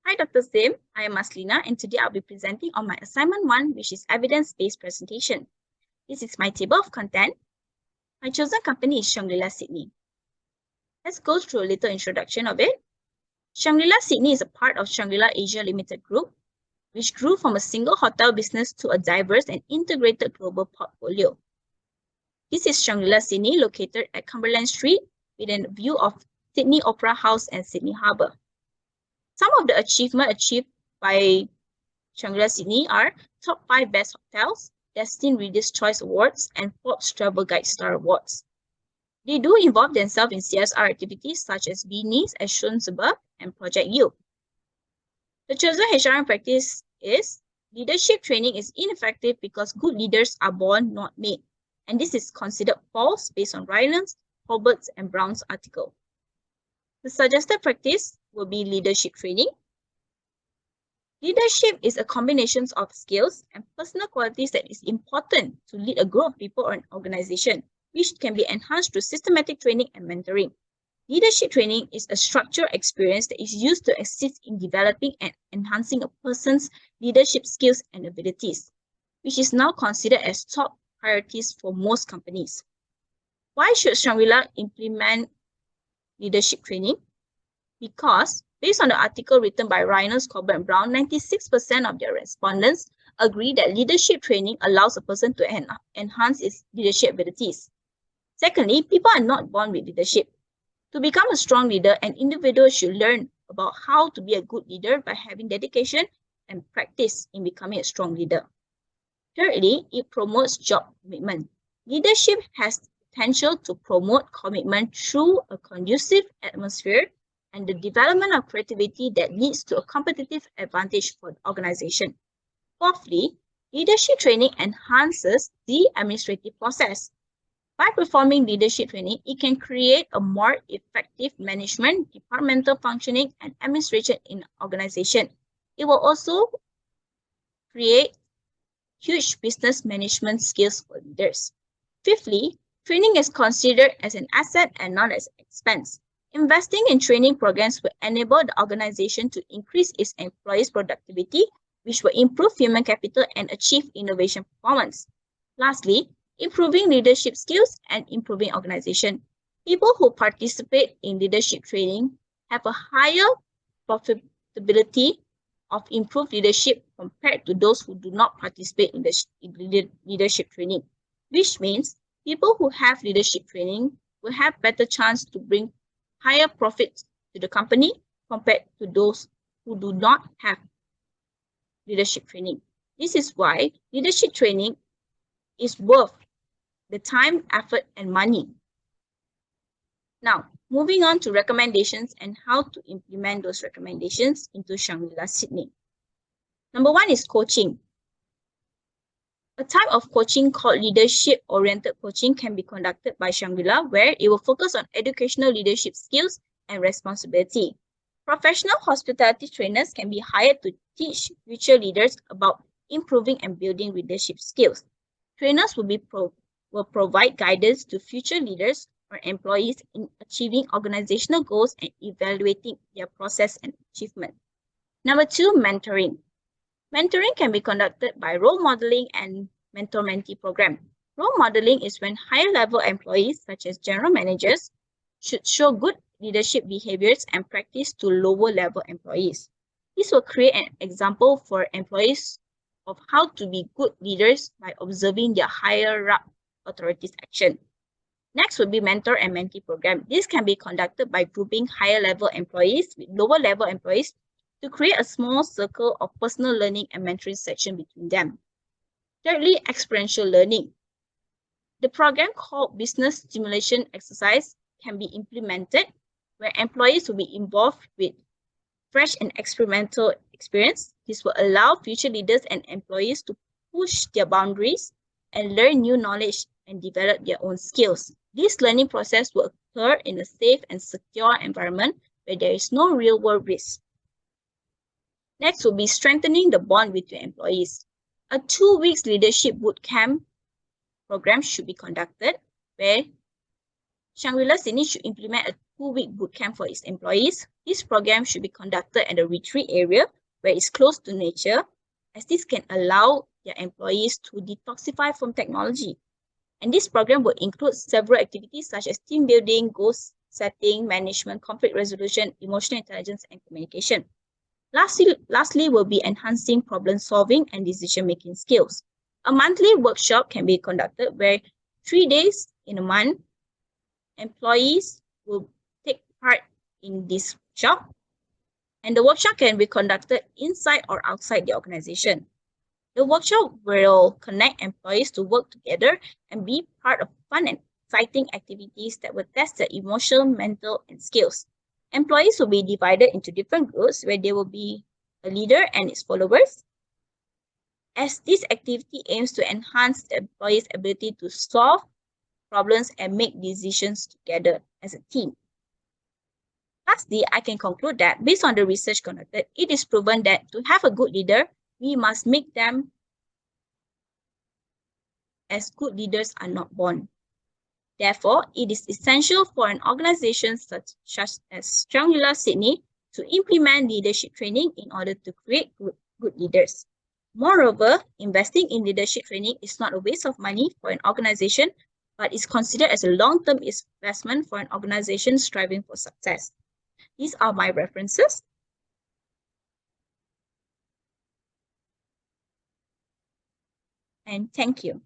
Hi Dr. Sim, I am Maslina and today I'll be presenting on my assignment 1, which is evidence-based presentation. This is my table of content. My chosen company is Shangri-La Sydney. Let's go through a little introduction of it. Shangri-La Sydney is a part of Shangri-La Asia Limited Group, which grew from a single hotel business to a diverse and integrated global portfolio. This is Shangri-La Sydney, located at Cumberland Street, with a view of Sydney Opera House and Sydney Harbour. Some of the achievements achieved by Shangri-La Sydney are Top 5 Best Hotels, Destined Readers' Choice Awards, and Forbes Travel Guide Star Awards. They do involve themselves in CSR activities such as BNIS, as shown above, and Project U. The chosen HRM practice is leadership training is ineffective because good leaders are born, not made. And this is considered false based on Ryan's, Roberts, and Brown's article. The suggested practice will be leadership training. Leadership is a combination of skills and personal qualities that is important to lead a group of people or an organization, which can be enhanced through systematic training and mentoring. Leadership training is a structured experience that is used to assist in developing and enhancing a person's leadership skills and abilities, which is now considered as top priorities for most companies. Why should Shangri-La implement leadership training? Because based on the article written by Reynolds, Corbett, and Brown, 96% of their respondents agree that leadership training allows a person to enhance its leadership abilities. Secondly, people are not born with leadership. To become a strong leader, an individual should learn about how to be a good leader by having dedication and practice in becoming a strong leader. Thirdly, it promotes job commitment. Leadership has potential to promote commitment through a conducive atmosphere and the development of creativity that leads to a competitive advantage for the organization. Fourthly, leadership training enhances the administrative process. By performing leadership training, it can create a more effective management, departmental functioning, and administration in an organization. It will also create huge business management skills for leaders. Fifthly, training is considered as an asset and not as an expense. Investing in training programs will enable the organization to increase its employees' productivity, which will improve human capital and achieve innovation performance. Lastly, improving leadership skills and improving organization. People who participate in leadership training have a higher profitability of improved leadership compared to those who do not participate in leadership training, which means people who have leadership training will have better chance to bring higher profits to the company compared to those who do not have leadership training. This is why leadership training is worth the time, effort, and money. Now, moving on to recommendations and how to implement those recommendations into Shangri-La Sydney. Number 1 is coaching. A type of coaching called leadership-oriented coaching can be conducted by Shangri-La, where it will focus on educational leadership skills and responsibility. Professional hospitality trainers can be hired to teach future leaders about improving and building leadership skills. Trainers will provide guidance to future leaders or employees in achieving organizational goals and evaluating their process and achievement. Number 2, mentoring. Mentoring can be conducted by role modeling and mentor-mentee program. Role modeling is when higher-level employees, such as general managers, should show good leadership behaviors and practice to lower-level employees. This will create an example for employees of how to be good leaders by observing their higher-up authorities' action. Next would be mentor and mentee program. This can be conducted by grouping higher-level employees with lower-level employees to create a small circle of personal learning and mentoring section between them. Thirdly, experiential learning. The program called Business Stimulation Exercise can be implemented where employees will be involved with fresh and experimental experience. This will allow future leaders and employees to push their boundaries and learn new knowledge and develop their own skills. This learning process will occur in a safe and secure environment where there is no real-world risk. Next will be strengthening the bond with your employees. A 2-week leadership bootcamp program should be conducted where Shangri-La Sydney should implement a 2-week bootcamp for its employees. This program should be conducted at a retreat area where it's close to nature, as this can allow their employees to detoxify from technology. And this program will include several activities such as team building, goal setting, management, conflict resolution, emotional intelligence, and communication. Lastly will be enhancing problem solving and decision-making skills. A monthly workshop can be conducted where 3 days in a month, employees will take part in this workshop, and the workshop can be conducted inside or outside the organization. The workshop will connect employees to work together and be part of fun and exciting activities that will test their emotional, mental, and skills. Employees will be divided into different groups where they will be a leader and its followers, as this activity aims to enhance the employees' ability to solve problems and make decisions together as a team. Lastly, I can conclude that based on the research conducted, it is proven that to have a good leader, we must make them, as good leaders are not born. Therefore, it is essential for an organization such as Shangri-La Sydney to implement leadership training in order to create good leaders. Moreover, investing in leadership training is not a waste of money for an organization, but is considered as a long-term investment for an organization striving for success. These are my references. And thank you.